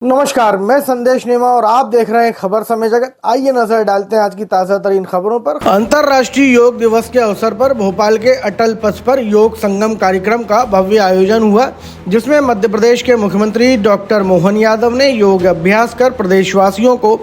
नमस्कार, मैं संदेश नेमा और आप देख रहे हैं खबर समय जगत। आइए नजर डालते हैं आज की ताजा तरीन खबरों पर। अंतर्राष्ट्रीय योग दिवस के अवसर पर भोपाल के अटल पथ पर योग संगम कार्यक्रम का भव्य आयोजन हुआ, जिसमें मध्य प्रदेश के मुख्यमंत्री डॉक्टर मोहन यादव ने योग अभ्यास कर प्रदेशवासियों को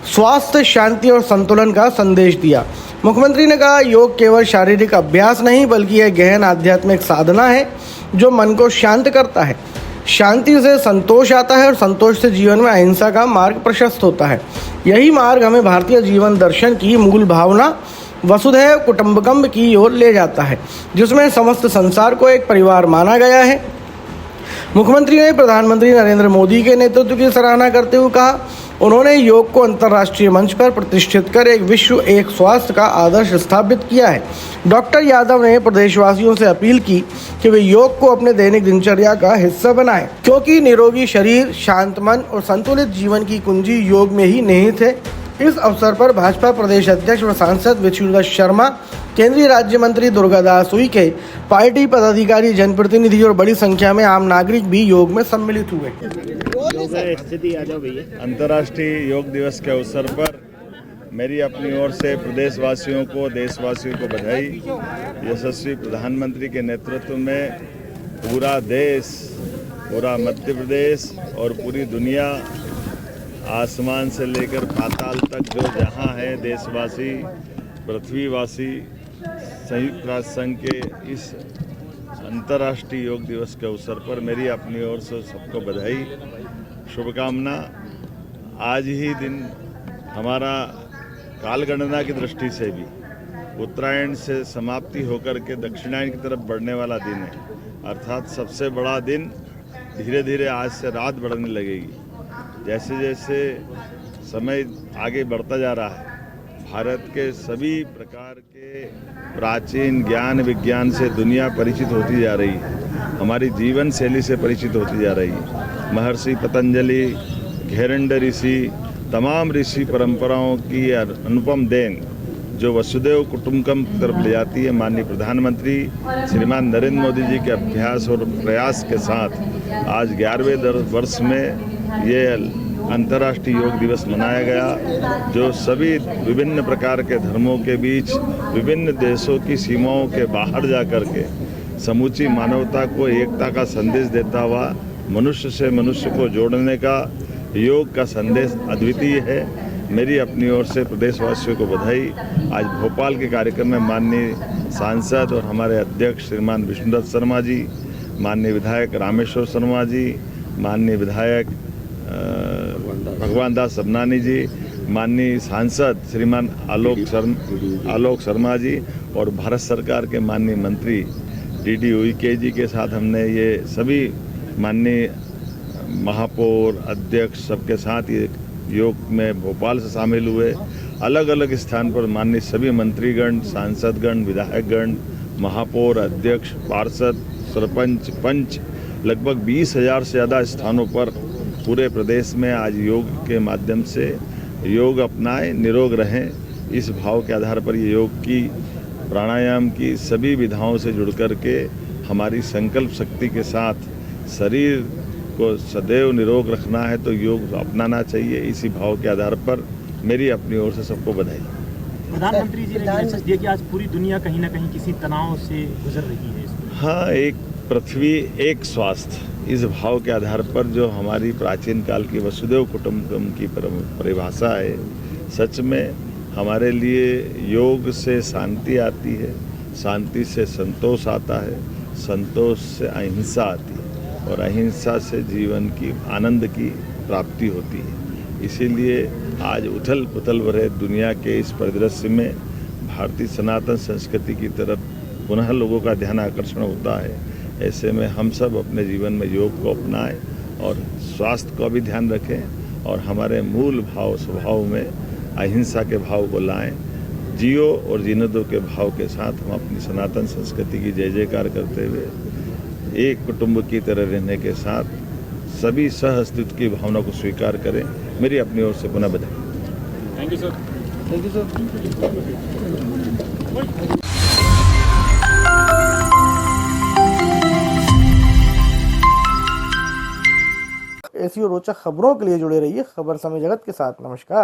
स्वास्थ्य, शांति और संतुलन का संदेश दिया। मुख्यमंत्री ने कहा, योग केवल शारीरिक अभ्यास नहीं बल्कि यह गहन आध्यात्मिक साधना है जो मन को शांत करता है। शांति से संतोष आता है और संतोष से जीवन में अहिंसा का मार्ग प्रशस्त होता है। यही मार्ग हमें भारतीय जीवन दर्शन की मूल भावना वसुधैव कुटुंबकम की ओर ले जाता है, जिसमें समस्त संसार को एक परिवार माना गया है। मुख्यमंत्री ने प्रधानमंत्री नरेंद्र मोदी के नेतृत्व की सराहना करते हुए कहा, उन्होंने योग को अंतर्राष्ट्रीय मंच पर प्रतिष्ठित कर एक विश्व एक स्वास्थ्य का आदर्श स्थापित किया है। डॉक्टर यादव ने प्रदेशवासियों से अपील की कि वे योग को अपने दैनिक दिनचर्या का हिस्सा बनाएं, क्योंकि निरोगी शरीर, शांत मन और संतुलित जीवन की कुंजी योग में ही निहित है। इस अवसर पर भाजपा प्रदेश अध्यक्ष व सांसद विशुलता शर्मा, केंद्रीय राज्य मंत्री दुर्गादास उइके, पार्टी पदाधिकारी, जनप्रतिनिधि और बड़ी संख्या में आम नागरिक भी योग में सम्मिलित हुए। अंतर्राष्ट्रीय योग दिवस के अवसर पर मेरी अपनी ओर से प्रदेशवासियों को, देशवासियों को बधाई। यशस्वी प्रधानमंत्री के नेतृत्व में पूरा देश, पूरा मध्य प्रदेश और पूरी दुनिया, आसमान से लेकर पाताल तक जो जहां है, देशवासी, पृथ्वीवासी, संयुक्त राष्ट्र संघ के इस अंतर्राष्ट्रीय योग दिवस के अवसर पर मेरी अपनी ओर से सबको बधाई, शुभकामना। आज ही दिन हमारा कालगणना की दृष्टि से भी उत्तरायण से समाप्ति होकर के दक्षिणायन की तरफ बढ़ने वाला दिन है, अर्थात सबसे बड़ा दिन धीरे धीरे आज से रात बढ़ने लगेगी। जैसे जैसे समय आगे बढ़ता जा रहा है, भारत के सभी प्रकार के प्राचीन ज्ञान विज्ञान से दुनिया परिचित होती जा रही है, हमारी जीवन शैली से परिचित होती जा रही है। महर्षि पतंजलि, घेरंड ऋषि, तमाम ऋषि परंपराओं की अनुपम देन जो वसुधैव कुटुंबकम की तरफ ले जाती है, माननीय प्रधानमंत्री श्रीमान नरेंद्र मोदी जी के अभ्यास और प्रयास के साथ आज 11वें वर्ष में ये अंतर्राष्ट्रीय योग दिवस मनाया गया, जो सभी विभिन्न प्रकार के धर्मों के बीच, विभिन्न देशों की सीमाओं के बाहर जा कर के समूची मानवता को एकता का संदेश देता हुआ मनुष्य से मनुष्य को जोड़ने का योग का संदेश अद्वितीय है। मेरी अपनी ओर से प्रदेशवासियों को बधाई। आज भोपाल के कार्यक्रम में माननीय सांसद और हमारे अध्यक्ष श्रीमान विष्णुदत्त शर्मा जी, माननीय विधायक रामेश्वर शर्मा जी, माननीय विधायक भगवान दास सबनानी जी, माननीय सांसद श्रीमान आलोक शर्मा जी और भारत सरकार के माननीय मंत्री डी उइके जी के साथ हमने ये सभी माननीय महापौर, अध्यक्ष सबके साथ ये योग में भोपाल से शामिल हुए। अलग अलग स्थान पर माननीय सभी मंत्रीगण, सांसदगण, विधायकगण, महापौर, अध्यक्ष, पार्षद, सरपंच, पंच, लगभग 20,000 से ज़्यादा स्थानों पर पूरे प्रदेश में आज योग के माध्यम से योग अपनाएं, निरोग रहें, इस भाव के आधार पर ये योग की, प्राणायाम की सभी विधाओं से जुड़ कर के हमारी संकल्प शक्ति के साथ शरीर को सदैव निरोग रखना है तो योग अपनाना चाहिए। इसी भाव के आधार पर मेरी अपनी ओर से सबको बधाई। प्रधानमंत्री जी ने मैसेज दिया कि आज पूरी दुनिया कहीं ना कहीं किसी तनाव से गुजर रही है। हाँ, एक पृथ्वी एक स्वास्थ्य, इस भाव के आधार पर जो हमारी प्राचीन काल की वसुधैव कुटुंबकम की परिभाषा है, सच में हमारे लिए योग से शांति आती है, शांति से संतोष आता है, संतोष से अहिंसा आती है और अहिंसा से जीवन की आनंद की प्राप्ति होती है। इसीलिए आज उथल पुथल भरे दुनिया के इस परिदृश्य में भारतीय सनातन संस्कृति की तरफ पुनः लोगों का ध्यान आकर्षण होता है। ऐसे में हम सब अपने जीवन में योग को अपनाएं और स्वास्थ्य का भी ध्यान रखें और हमारे मूल भाव स्वभाव में अहिंसा के भाव को लाएं। जियो और जीने दो के भाव के साथ हम अपनी सनातन संस्कृति की जय जयकार करते हुए एक कुटुंब की तरह रहने के साथ सभी सह अस्तित्व की भावना को स्वीकार करें। मेरी अपनी ओर से पुनः बधाई। Thank you sir. Thank you sir. ऐसी और रोचक खबरों के लिए जुड़े रहिए खबर समय जगत के साथ। नमस्कार।